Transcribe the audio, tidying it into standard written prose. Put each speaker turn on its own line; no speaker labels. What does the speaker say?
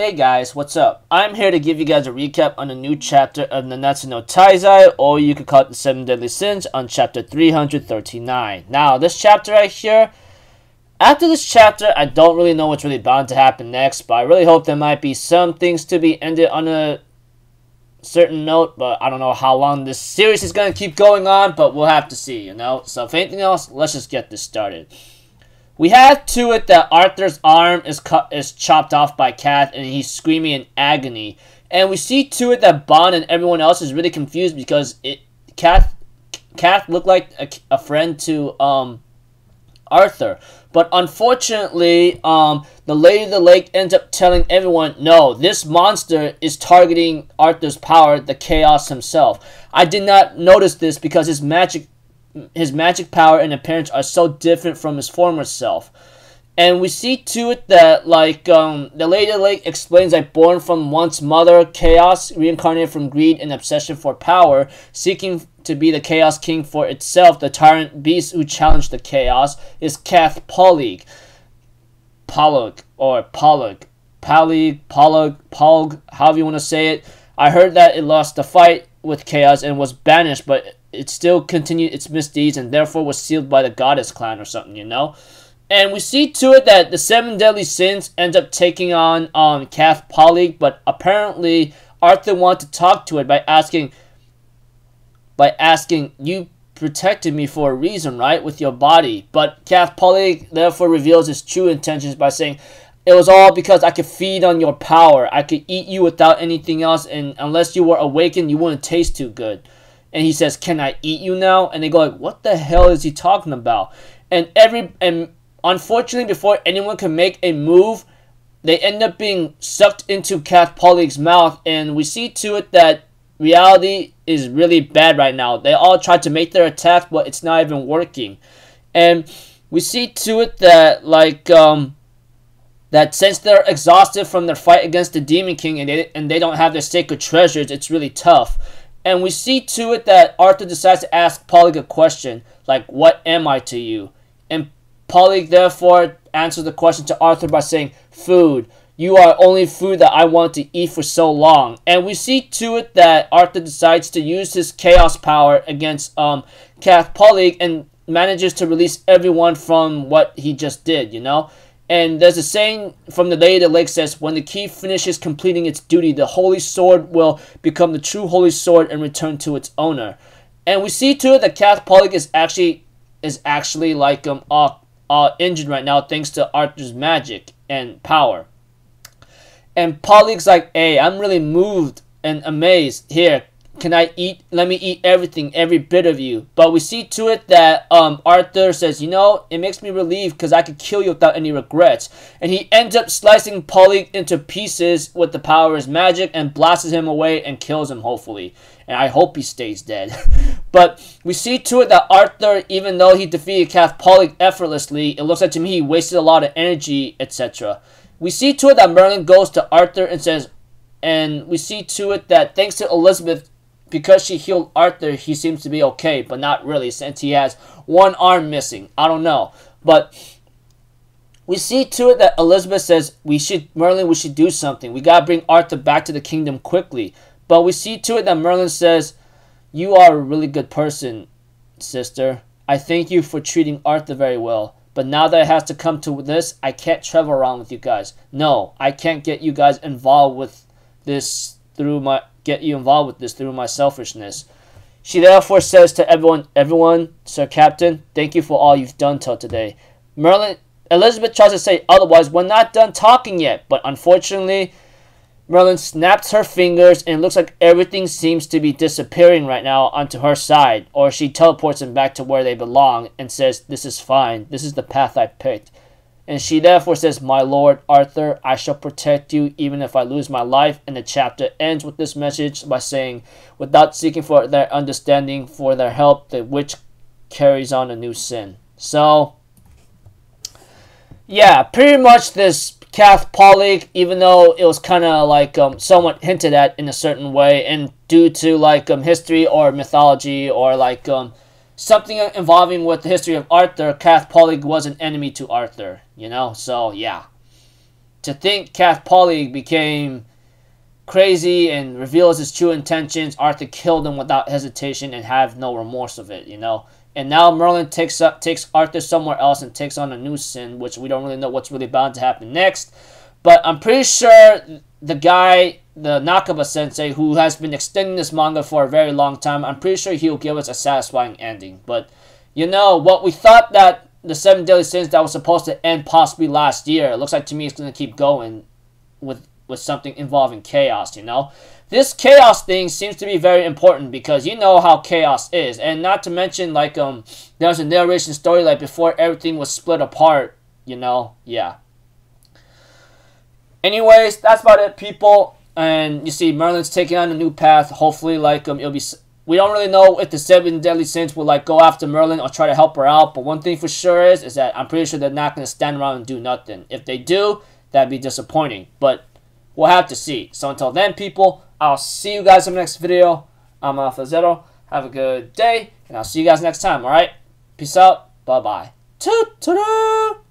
Hey guys, what's up? I'm here to give you guys a recap on a new chapter of Nanatsu no Taizai, or you could call it the 7 Deadly Sins, on chapter 339. Now, this chapter right here, after this chapter, I don't really know what's really bound to happen next, but I really hope there might be some things to be ended on a certain note, but I don't know how long this series is going to keep going on, but we'll have to see, you know? So if anything else, let's just get this started. We have to it that Arthur's arm is chopped off by Kath, and he's screaming in agony. And we see to it that Bond and everyone else is really confused because Kath looked like a friend to Arthur. But unfortunately, the Lady of the Lake ends up telling everyone, no, this monster is targeting Arthur's power, the Chaos himself. I did not notice this because his magic power and appearance are so different from his former self. And we see to it that, like, the Lady of the Lake explains that born from once mother, Chaos, reincarnated from greed and obsession for power, seeking to be the Chaos King for itself, the tyrant beast who challenged the Chaos, is Kath Pollig, however you want to say it. I heard that it lost the fight with Chaos and was banished, but it still continued its misdeeds and therefore was sealed by the Goddess Clan or something, you know? And we see to it that the 7 Deadly Sins ends up taking on Kath Pollig, but apparently Arthur wanted to talk to it by asking, you protected me for a reason, right, with your body? But Kath Pollig therefore reveals his true intentions by saying, it was all because I could feed on your power. I could eat you without anything else, and unless you were awakened, you wouldn't taste too good. And he says, can I eat you now? And they go like, what the hell is he talking about? And unfortunately, before anyone can make a move, they end up being sucked into Kath Pollig's mouth. And we see to it that reality is really bad right now. They all try to make their attack, but it's not even working. And we see to it that, like, that since they're exhausted from their fight against the Demon King and they don't have their sacred treasures, it's really tough. And we see to it that Arthur decides to ask Pollig a question, like, what am I to you? And Pollig therefore answers the question to Arthur by saying, food. You are only food that I want to eat for so long. And we see to it that Arthur decides to use his chaos power against Kath Pollig and manages to release everyone from what he just did, you know? And there's a saying from the Lady of the Lake says, when the key finishes completing its duty, the holy sword will become the true holy sword and return to its owner. And we see to it that Kath Pollig is actually like injured right now thanks to Arthur's magic and power. And Pollig's like, hey, I'm really moved and amazed. Here, can I eat? Let me eat everything, every bit of you. But we see to it that Arthur says, you know, it makes me relieved because I could kill you without any regrets. And he ends up slicing Pollig into pieces with the power of his magic and blasts him away and kills him, hopefully. And I hope he stays dead. But we see to it that Arthur, even though he defeated Kath Pollig effortlessly, it looks like to me he wasted a lot of energy, etc. We see to it that Merlin goes to Arthur and says, and we see to it that thanks to Elizabeth, because she healed Arthur, he seems to be okay, but not really, since he has one arm missing. I don't know. But we see to it that Elizabeth says, Merlin, we should do something. We gotta bring Arthur back to the kingdom quickly. But we see to it that Merlin says, you are a really good person, sister. I thank you for treating Arthur very well. But now that it has to come to this, I can't travel around with you guys. No, I can't get you guys involved with this through my selfishness. She therefore says to everyone, Sir Captain, thank you for all you've done till today. Elizabeth tries to say otherwise, we're not done talking yet, but unfortunately, Merlin snaps her fingers and it looks like everything seems to be disappearing right now onto her side, or she teleports them back to where they belong and says, this is fine, this is the path I picked. And she therefore says, my lord Arthur, I shall protect you even if I lose my life. And the chapter ends with this message by saying, without seeking for their understanding, for their help, the witch carries on a new sin. So, yeah, pretty much this Kath Pollig, even though it was kind of like somewhat hinted at in a certain way, and due to like history or mythology or like something involving with the history of Arthur, Kath Pollig was an enemy to Arthur, you know? So, yeah. to think Kath Polly became crazy and reveals his true intentions, Arthur killed him without hesitation and have no remorse of it, you know. And now Merlin takes Arthur somewhere else and takes on a new sin, which we don't really know what's really bound to happen next. But I'm pretty sure the guy, the Nakaba Sensei, who has been extending this manga for a very long time, I'm pretty sure he'll give us a satisfying ending. But, you know, what we thought that the 7 Deadly Sins that was supposed to end possibly last year, it looks like to me it's going to keep going with something involving chaos, you know. This chaos thing seems to be very important because you know how chaos is. And not to mention, like, there was a narration story, like, before everything was split apart, you know. Yeah. Anyways, that's about it, people. And you see, Merlin's taking on a new path. Hopefully, like, it'll be... We don't really know if the 7 Deadly Sins will, like, go after Merlin or try to help her out. But one thing for sure is that I'm pretty sure they're not going to stand around and do nothing. If they do, that'd be disappointing. But we'll have to see. So until then, people, I'll see you guys in the next video. I'm Alpha Zero. Have a good day. And I'll see you guys next time, alright? Peace out. Bye-bye. Ta-ta-da!